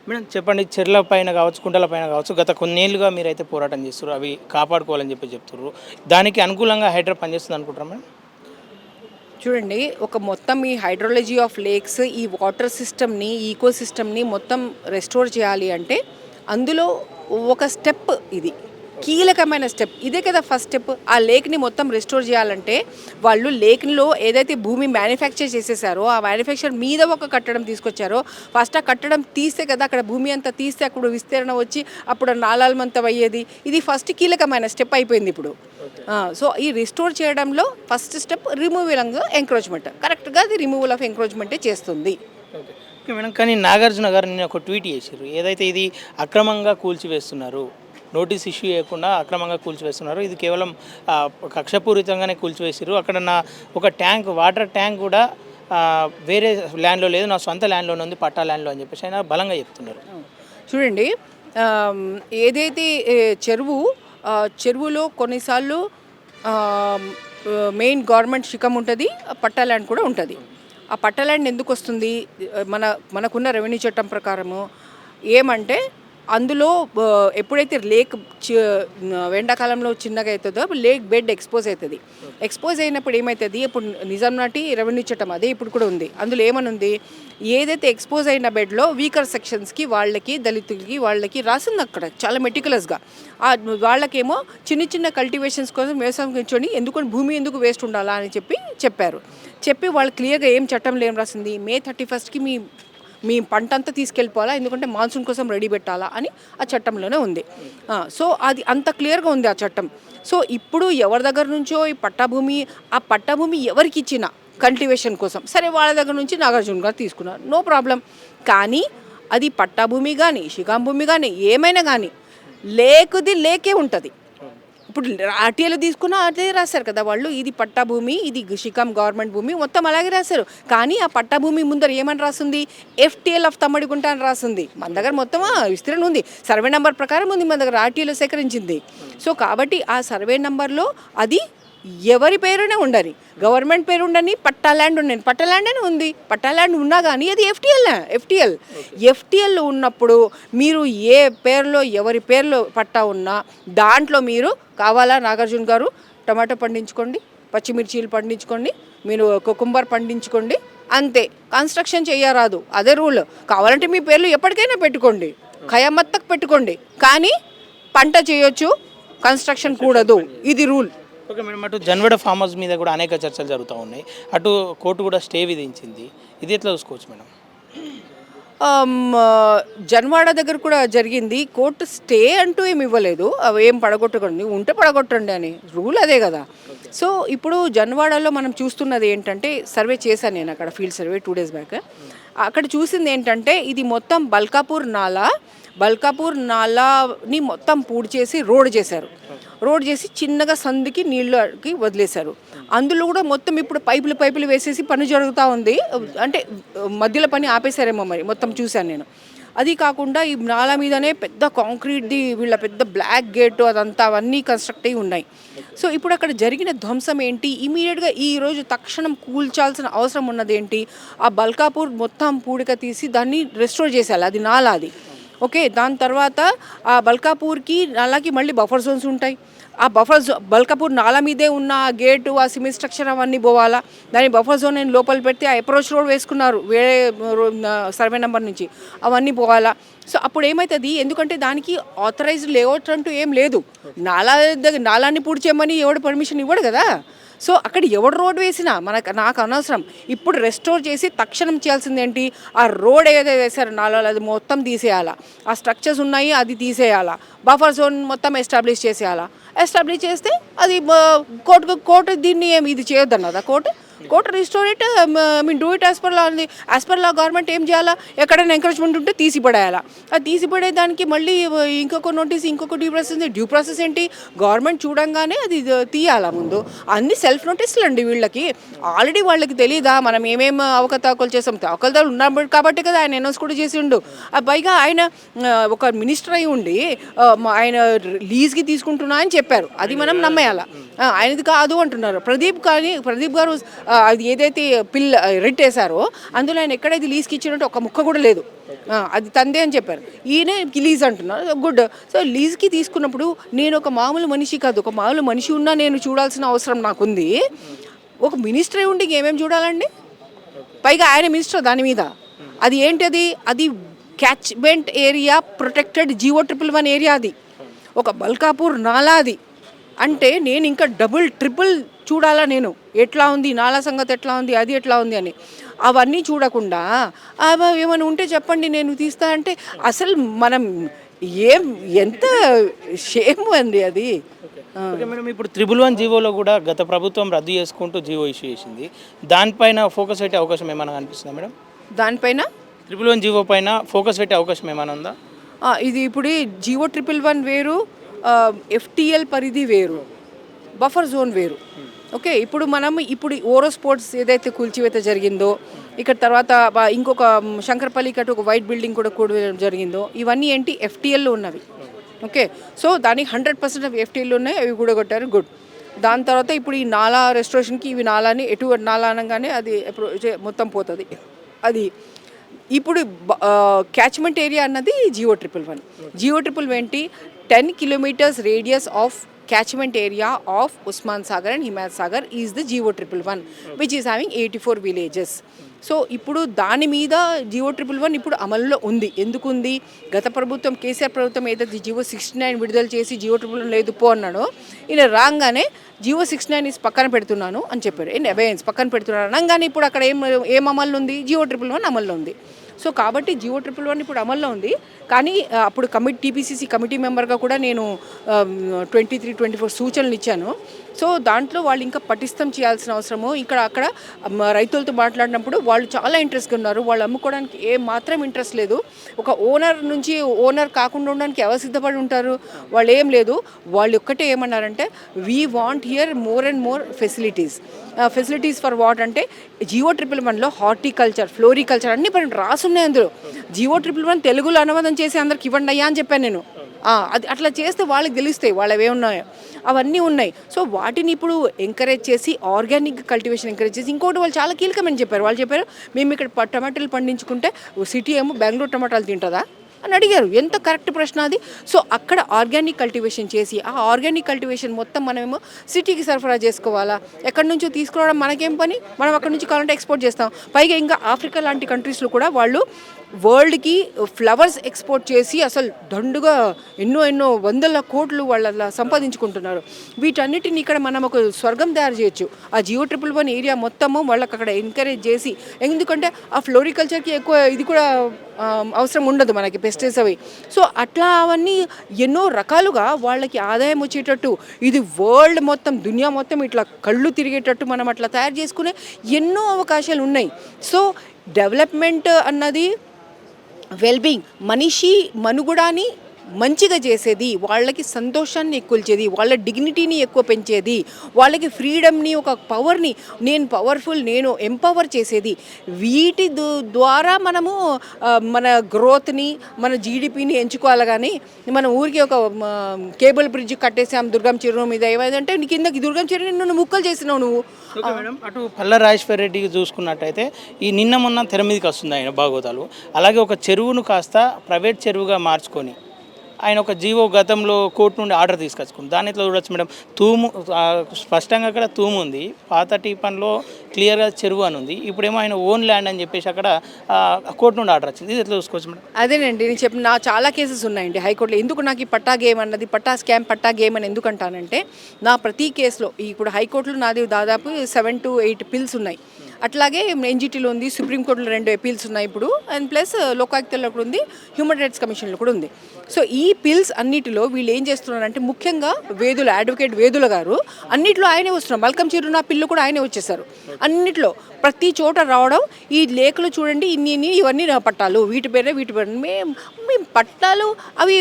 Madam చెప్పండి, చెర్ల పైన కావచ్చు, కుంటల పైన కావచ్చు, గత కొన్నేళ్లుగా మీరైతే పోరాటం చేస్తున్నారు, అవి కాపాడుకోవాలని చెప్తున్నారు. దానికి అనుకూలంగా హైడ్రా పనిచేస్తుంది అనుకుంటారా మేడం? చూడండి, ఒక మొత్తం ఈ హైడ్రాలజీ ఆఫ్ లేక్స్, ఈ వాటర్ సిస్టమ్ని, ఈకో సిస్టమ్ని మొత్తం రెస్టోర్ చేయాలి అంటే అందులో ఒక స్టెప్ ఇది కీలకమైన స్టెప్ ఇదే కదా. ఫస్ట్ స్టెప్ ఆ లేక్ని మొత్తం రెస్టోర్ చేయాలంటే వాళ్ళు లేక్లో ఏదైతే భూమి మ్యానుఫ్యాక్చర్ చేసేసారో ఆ మ్యానుఫ్యాక్చర్ మీద ఒక కట్టడం తీసుకొచ్చారో ఫస్ట్ ఆ కట్టడం తీస్తే కదా అక్కడ భూమి అంతా తీస్తే అక్కడ విస్తీర్ణం వచ్చి అప్పుడు నాలాలమంతం అయ్యేది. ఇది ఫస్ట్ కీలకమైన స్టెప్ అయిపోయింది ఇప్పుడు. సో ఈ రిస్టోర్ చేయడంలో ఫస్ట్ స్టెప్ రిమూవల్ ఎంక్రోచ్మెంట్. కరెక్ట్గా అది రిమూవల్ ఆఫ్ ఎంక్రోచ్మెంటే చేస్తుంది. ఓకే మేడం, కానీ నాగార్జున గారు నిన్న ఒక ట్వీట్ చేశారు, ఏదైతే ఇది అక్రమంగా కూల్చివేస్తున్నారు, నోటీస్ ఇష్యూ చేయకుండా అక్రమంగా కూల్చివేస్తున్నారు, ఇది కేవలం కక్షపూరితంగానే కూల్చివేసారు, అక్కడ నా ఒక ట్యాంక్, వాటర్ ట్యాంక్ కూడా వేరే ల్యాండ్లో లేదు, నా సొంత ల్యాండ్లోనే ఉంది, పట్టా ల్యాండ్లో అని చెప్పేసి ఆయన బలంగా చెప్తున్నారు. చూడండి, ఏదైతే చెరువులో కొన్నిసార్లు మెయిన్ గవర్నమెంట్ శిఖం ఉంటుంది, పట్టా ల్యాండ్ కూడా ఉంటుంది. ఆ పట్టా ల్యాండ్ ఎందుకు వస్తుంది? మనకున్న రెవెన్యూ చట్టం ప్రకారము ఏమంటే అందులో ఎప్పుడైతే లేక్ ఎండాకాలంలో చిన్నగా అవుతుందో లేక్ బెడ్ ఎక్స్పోజ్ అవుతుంది. ఎక్స్పోజ్ అయినప్పుడు ఏమవుతుంది, ఇప్పుడు నిజాం నాటి రెవెన్యూ చట్టం అదే ఇప్పుడు కూడా ఉంది. అందులో ఏమనుంది, ఏదైతే ఎక్స్పోజ్ అయిన బెడ్లో వీకర్ సెక్షన్స్కి, వాళ్ళకి, దళితులకి, వాళ్ళకి రాసింది అక్కడ చాలా మెటికులస్గా. వాళ్ళకేమో చిన్న చిన్న కల్టివేషన్స్ కోసం వ్యవసాయం కూర్చొని భూమి ఎందుకు వేస్ట్ ఉండాలా అని చెప్పి వాళ్ళు క్లియర్గా ఏం చట్టంలో ఏం రాసింది, May 31st మీ పంట అంతా తీసుకెళ్ళిపోవాలా, ఎందుకంటే మాన్సూన్ కోసం రెడీ పెట్టాలా అని ఆ చట్టంలోనే ఉంది. సో అది అంత క్లియర్గా ఉంది ఆ చట్టం. సో ఇప్పుడు ఎవరి దగ్గర నుంచో ఈ పట్టాభూమి ఎవరికి ఇచ్చినా కల్టివేషన్ కోసం, సరే వాళ్ళ దగ్గర నుంచి నాగార్జున గారు తీసుకున్నారు, నో ప్రాబ్లం. కానీ అది పట్టాభూమి కానీ శిఖాం భూమి కానీ ఏమైనా కానీ లేకే ఉంటుంది. ఇప్పుడు ఆర్టీఏలో తీసుకున్న అదే రాశారు కదా వాళ్ళు, ఇది పట్టా భూమి, ఇది శిఖాం గవర్నమెంట్ భూమి, మొత్తం అలాగే రాశారు. కానీ ఆ పట్టా భూమి ముందర ఏమని రాస్తుంది, FTL ఆఫ్ తమ్మడిగుంట అని రాస్తుంది. మన దగ్గర మొత్తం విస్తీర్ణం ఉంది, సర్వే నెంబర్ ప్రకారం ఉంది మన దగ్గర, ఆర్టీఏలో సేకరించింది. సో కాబట్టి ఆ సర్వే నెంబర్లో అది ఎవరి పేరునే ఉండని, గవర్నమెంట్ పేరు ఉండని, పట్టా ల్యాండ్ ఉండని, పట్టా ల్యాండ్ అని ఉంది. పట్టా ల్యాండ్ ఉన్నా కానీ అది FTL ఉన్నప్పుడు మీరు ఏ పేరులో ఎవరి పేరులో పట్టా ఉన్నా దాంట్లో మీరు కావాలా నాగార్జున గారు టమాటో పండించుకోండి, పచ్చిమిర్చీలు పండించుకోండి, మీరు కుకుంబర్ పండించుకోండి, అంతే. కన్స్ట్రక్షన్ చేయరాదు, అదే రూల్. కావాలంటే మీ పేర్లు ఎప్పటికైనా పెట్టుకోండి, ఖయామత్తకు పెట్టుకోండి, కానీ పంట చేయొచ్చు, కన్స్ట్రక్షన్ కూడదు, ఇది రూల్. ఓకే మేడం, అటు జన్వాడ ఫామ్ హౌస్ మీద కూడా అనేక చర్చలు జరుగుతూ ఉన్నాయి, అటు కోర్టు కూడా స్టే విధించింది, ఇది ఎట్లా చూసుకోవచ్చు మేడం? జన్వాడ దగ్గర కూడా జరిగింది, కోర్టు స్టే అంటూ ఏమి ఇవ్వలేదు, అవి ఏం పడగొట్టకండి, ఉంటే పడగొట్టండి అని రూల్ అదే కదా. సో ఇప్పుడు జన్వాడలో మనం చూస్తున్నది ఏంటంటే, సర్వే చేశాను నేను అక్కడ, ఫీల్డ్ సర్వే 2 days బ్యాక్. అక్కడ చూసింది ఏంటంటే ఇది మొత్తం బల్కాపూర్ నాలాని మొత్తం పూడి చేసి రోడ్ చేసి చిన్నగా సందుకి నీళ్ళకి వదిలేశారు. అందులో కూడా మొత్తం ఇప్పుడు పైపులు వేసేసి పని జరుగుతూ ఉంది, అంటే మధ్యలో పని ఆపేశారేమో మరి, మొత్తం చూశాను నేను. అది కాకుండా ఈ నాలా మీదనే పెద్ద కాంక్రీట్ది వీళ్ళ పెద్ద బ్లాక్ గేట్ అదంతా అవన్నీ కన్స్ట్రక్ట్ అయ్యి ఉన్నాయి. సో ఇప్పుడు అక్కడ జరిగిన ధ్వంసం ఏంటి, ఇమీడియట్గా ఈరోజు తక్షణం కూల్చాల్సిన అవసరం ఉన్నది ఏంటి, ఆ బల్కాపూర్ మొత్తం పూడిక తీసి దాన్ని రెస్టోర్ చేసేయాలి, అది నాలాది. ఓకే, దాని తర్వాత ఆ బల్కాపూర్కి నాలాకి మళ్ళీ బఫర్ జోన్స్ ఉంటాయి. ఆ బల్కాపూర్ నాలా మీదే ఉన్న ఆ గేటు, ఆ సిమెంట్ స్ట్రక్చర్ అవన్నీ పోవాలా, దాని బఫర్ జోన్ నేను లోపల పెడితే ఆ అప్రోచ్ రోడ్ వేసుకున్నారు వేరే సర్వే నెంబర్ నుంచి, అవన్నీ పోవాలా. సో అప్పుడు ఏమవుతుంది, ఎందుకంటే దానికి ఆథరైజ్డ్ లేఅవుట్ అంటూ ఏం లేదు, నాలాన్ని పూడ్చేయమని ఎవడు పర్మిషన్ ఇవ్వడు కదా. సో అక్కడ ఎవడు రోడ్ వేసినా నాకు అనవసరం. ఇప్పుడు రెస్టోర్ చేసి తక్షణం చేయాల్సింది ఏంటి, ఆ రోడ్ ఏదైతే వేసారో నాలో అది మొత్తం తీసేయాలా, ఆ స్ట్రక్చర్స్ ఉన్నాయి అది తీసేయాలా, బఫర్ జోన్ మొత్తం ఎస్టాబ్లిష్ చేసేయాలా. చేస్తే అది కోర్టు దీన్ని ఏమి ఇది చేయొద్దన్నదా court restore it, do it as per law government ఏం చేయాలా, ఎక్కడైనా ఎంకరేజ్మెంట్ ఉంటే తీసిపడేయాలా. అది తీసిపడేదానికి మళ్ళీ ఇంకొక నోటీస్, ఇంకొక డ్యూ ప్రాసెస్ ఏంటి, గవర్నమెంట్ చూడంగానే అది తీయాలా ముందు. అన్ని సెల్ఫ్ నోటీసులు అండి వీళ్ళకి. ఆల్రెడీ వాళ్ళకి తెలియదా మనం ఏమేమి అవకతవకలు చేసాం, అవకతవకలు ఉన్నాం కాబట్టి కదా ఆయన అనౌన్స్ కూడా చేసిండు. పైగా ఆయన ఒక మినిస్టర్ అయి ఉండి ఆయన లీజ్కి తీసుకుంటున్నా అని చెప్పారు, అది మనం నమ్మేయాలా. ఆయనది కాదు అంటున్నారు. ప్రదీప్ గారు అది ఏదైతే రిట్ వేశారో అందులో ఆయన ఎక్కడైతే లీజ్కి ఇచ్చినట్టు ఒక ముక్క కూడా లేదు. అది తందే అని చెప్పారు. ఈయన లీజ్ అంటున్నారు. గుడ్. సో లీజ్కి తీసుకున్నప్పుడు నేను ఒక మామూలు మనిషి కాదు, ఒక మామూలు మనిషి ఉన్నా నేను చూడాల్సిన అవసరం నాకుంది. ఒక మినిస్టర్ ఉండి ఏమేమి చూడాలండి? పైగా ఆయన మినిస్టర్ దాని మీద. అది ఏంటది? అది catchment area protected GO111 area. అది ఒక బల్కాపూర్ నాలా. అది అంటే నేను ఇంకా డబుల్ ట్రిపుల్ చూడాలా నేను, ఎట్లా ఉంది నాలా సంగతి, ఎట్లా ఉంది అది, ఎట్లా ఉంది అని. అవన్నీ చూడకుండా ఏమైనా ఉంటే చెప్పండి నేను తీస్తా అంటే అసలు మనం ఎంత షేమ్ అండి అది. ఓకే మేడం, ఇప్పుడు 111 జీవోలో కూడా గత ప్రభుత్వం రద్దు చేసుకుంటూ జీవో ఇష్యూ చేసింది. దానిపైన ఫోకస్ పెట్టే అవకాశం ఏమైనా కనిపిస్తుందా మేడం? దానిపైన 111 జీవో పైన ఫోకస్ పెట్టే అవకాశం ఏమైనా ఉందా? ఇది ఇప్పుడు GO111 వేరు, FTL పరిధి వేరు, బఫర్ జోన్ వేరు. ఓకే, ఇప్పుడు మనం ఓరో స్పోర్ట్స్ ఏదైతే కూల్చివేత జరిగిందో, ఇక్కడ తర్వాత ఇంకొక శంకరపల్లి కట్టు ఒక వైట్ బిల్డింగ్ కూడా జరిగిందో, ఇవన్నీ ఏంటి FTLలో ఉన్నవి. ఓకే, సో దానికి 100% ఆఫ్ FTLలో ఉన్నాయి, అవి కూడా కొట్టారు. గుడ్. దాని తర్వాత ఇప్పుడు ఈ నాలా రెస్టోరేషన్కి ఇవి నాలాని ఎటువంటి నాలా అనగానే అది మొత్తం పోతుంది. అది ఇప్పుడు క్యాచ్మెంట్ ఏరియా అన్నది GO111. GO111 ఏంటి? 10 kilometers radius of catchment area of Usman Sagar and Himayat Sagar is the GO111, which is having 84 villages. So ఇప్పుడు దాని మీద GO111 ఇప్పుడు అమల్లో ఉంది. ఎందుకు ఉంది? గత ప్రభుత్వం కేసీఆర్ ప్రభుత్వం ఏదైతే GO69 విడుదల చేసి GO111 లేదు పో అన్నాడో, ఈయన రాగానే GO69 పక్కన పెడుతున్నాను అని చెప్పారు. అబేయన్స్ పక్కన పెడుతున్నాను అనగానే ఇప్పుడు అక్కడ ఏం అమల్లో ఉంది? GO111 అమల్లో ఉంది. సో కాబట్టి GO111 ఇప్పుడు అమల్లో ఉంది. కానీ అప్పుడు TPCC కమిటీ మెంబర్గా కూడా నేను 23-24 సూచనలు ఇచ్చాను. సో దాంట్లో వాళ్ళు ఇంకా పటిష్టం చేయాల్సిన అవసరము. అక్కడ రైతులతో మాట్లాడినప్పుడు వాళ్ళు చాలా ఇంట్రెస్ట్గా ఉన్నారు. వాళ్ళు అమ్ముకోవడానికి మాత్రం ఇంట్రెస్ట్ లేదు. ఒక ఓనర్ కాకుండా ఉండడానికి ఎవరు సిద్ధపడి ఉంటారు? వాళ్ళు ఏం లేదు. వాళ్ళు ఒక్కటే ఏమన్నారంటే, we want hear more and more facilities for what అంటే GO111లో హార్టికల్చర్, ఫ్లోరికల్చర్ అన్ని పని రాసున్నాయి అందులో. GO111 తెలుగులో అనువాదం చేసి అందరికి ఇవ్వండి అయ్యా అని చెప్పాను నేను. అది అట్లా చేస్తే వాళ్ళకి తెలుస్తాయి వాళ్ళవి ఏమున్నాయో, అవన్నీ ఉన్నాయి. సో వాటిని ఇప్పుడు ఎంకరేజ్ చేసి ఆర్గానిక్ కల్టివేషన్ ఎంకరేజ్ చేసి, ఇంకోటి వాళ్ళు చాలా కీలకమని చెప్పారు. వాళ్ళు చెప్పారు, మేము ఇక్కడ టమాటాలు పండించుకుంటే సిటీ ఏమో బెంగళూరు టమాటాలు తింటుందా అని అడిగారు. ఎంత కరెక్ట్ ప్రశ్న అది. సో అక్కడ ఆర్గానిక్ కల్టివేషన్ చేసి, ఆ ఆర్గానిక్ కల్టివేషన్ మొత్తం మనమేమో సిటీకి సరఫరా చేసుకోవాలా? ఎక్కడి నుంచో తీసుకురావడం మనకేం పని? మనం అక్కడ నుంచి కావాలంటే ఎక్స్పోర్ట్ చేస్తాం. పైగా ఇంకా ఆఫ్రికా లాంటి కంట్రీస్లో కూడా వాళ్ళు వరల్డ్కి ఫ్లవర్స్ ఎక్స్పోర్ట్ చేసి అసలు దండుగా ఎన్నో వందల కోట్లు వాళ్ళ సంపాదించుకుంటున్నారు. వీటన్నిటిని ఇక్కడ మనం ఒక స్వర్గం తయారు చేయొచ్చు. ఆ GO111 ఏరియా మొత్తము వాళ్ళకి అక్కడ ఎంకరేజ్ చేసి, ఎందుకంటే ఆ ఫ్లోరికల్చర్కి ఎక్కువ ఇది కూడా అవసరం ఉండదు మనకి, పెస్టిసైడ్స్ అవి. సో అట్లా అవన్నీ ఎన్నో రకాలుగా వాళ్ళకి ఆదాయం వచ్చేటట్టు, ఇది వరల్డ్ మొత్తం దునియా మొత్తం ఇట్లా కళ్ళు తిరిగేటట్టు మనం అట్లా తయారు చేసుకునే ఎన్నో అవకాశాలు ఉన్నాయి. సో డెవలప్మెంట్ అన్నది వెల్బీయింగ్, మనిషి మనుగడని మంచిగా చేసేది, వాళ్ళకి సంతోషాన్ని ఎక్కువచేది, వాళ్ళ డిగ్నిటీని ఎక్కువ పెంచేది, వాళ్ళకి ఫ్రీడమ్ని, ఒక పవర్ని, నేను పవర్ఫుల్, నేను ఎంపవర్ చేసేది. వీటి ద్వారా మనము మన గ్రోత్ని, మన GDPని ఎంచుకోవాలి. కానీ మన ఊరికి ఒక కేబుల్ బ్రిడ్జ్ కట్టేసాం దుర్గం చెరువు మీద, ఏమైందంటే కిందకి దుర్గం చెరువు నువ్వు ముక్కలు చేసినావు నువ్వు. ఓకే మేడం, అటు పల్ల రాజేశ్వర రెడ్డికి చూసుకున్నట్టయితే ఈ నిన్న మొన్న తెర మీదకి వస్తుంది ఆయన భాగవతాలు. అలాగే ఒక చెరువును కాస్త ప్రైవేట్ చెరువుగా మార్చుకొని ఆయన ఒక జీవో గతంలో కోర్టు నుండి ఆర్డర్ తీసుకొచ్చుకుంది. దాన్ని ఎట్లా చూడొచ్చు మేడం? స్పష్టంగా అక్కడ తూము ఉంది, పాత టీపన్లో క్లియర్గా చెరువు అని ఉంది. ఇప్పుడేమో ఆయన ఓన్ ల్యాండ్ అని చెప్పేసి అక్కడ కోర్టు నుండి ఆర్డర్ వచ్చింది. ఇది ఎట్లా చూసుకోవచ్చు మేడం? అదేనండి నేను చెప్పిన, నా చాలా కేసెస్ ఉన్నాయండి హైకోర్టులో. ఎందుకు నాకు ఈ పట్టా గేమ్ అన్నది, పట్టా స్కామ్, పట్టా గేమ్ అని ఎందుకు అంటానంటే, నా ప్రతి కేసులో ఇప్పుడు హైకోర్టులో నాది దాదాపు 7 to 8 పిల్స్ ఉన్నాయి. అట్లాగే NGTలో ఉంది, సుప్రీంకోర్టులో 2 అపీల్స్ ఉన్నాయి ఇప్పుడు, అండ్ ప్లస్ లోకాయుక్తలో కూడా ఉంది, హ్యూమన్ రైట్స్ కమిషన్లో కూడా ఉంది. సో ఈ పిల్స్ అన్నిటిలో వీళ్ళు ఏం చేస్తున్నారంటే, ముఖ్యంగా అడ్వకేట్ వేదుల గారు అన్నిట్లో ఆయనే వస్తున్నారు. మల్కం చెరువు నా పిల్లు కూడా ఆయనే వచ్చేసారు. అన్నిట్లో ప్రతి చోట రావడం, ఈ లేఖలు చూడండి ఇవన్నీ నా పట్టాలు, వీటి పేరు మేము పట్టాలు, అవి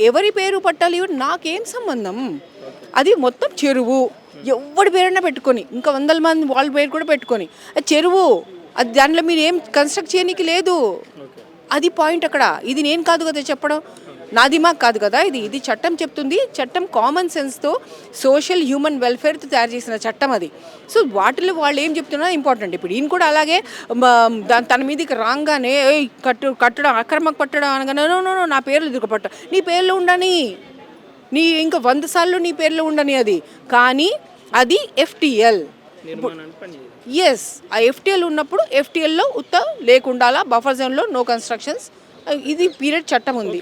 ఎవరి పేరు పట్టాలు ఇవి నాకేం సంబంధం? అది మొత్తం చెరువు, ఎవరి పేరైనా పెట్టుకొని, ఇంకా 100 మంది వాళ్ళ పేరు కూడా పెట్టుకొని, చెరువు అది, దాంట్లో మీరు ఏం కన్స్ట్రక్ట్ చేయడానికి లేదు. అది పాయింట్ అక్కడ. ఇది నేను కాదు కదా చెప్పడం. నా దిమాగ్ కాదు కదా ఇది, ఇది చట్టం చెప్తుంది. చట్టం కామన్ సెన్స్తో సోషల్ హ్యూమన్ వెల్ఫేర్తో తయారు చేసిన చట్టం అది. సో వాటిలో వాళ్ళు ఏం చెప్తున్నారు ఇంపార్టెంట్. ఇప్పుడు ఈయన కూడా అలాగే తన మీదకి రాగానే కట్టడం అక్రమకు పట్టడం అనగానే నో నా పేర్లు దిగపట్ట, నీ పేర్లు ఉండని, నీ ఇంకా 100 సార్లు నీ పేర్లు ఉండని అది. కానీ అది FTL. ఎస్, ఆ FTL ఉన్నప్పుడు FTLలో ఉత్త లేకుండా బఫర్ జోన్లో నో కన్స్ట్రక్షన్స్, ఇది పీరియడ్ చట్టం ఉంది.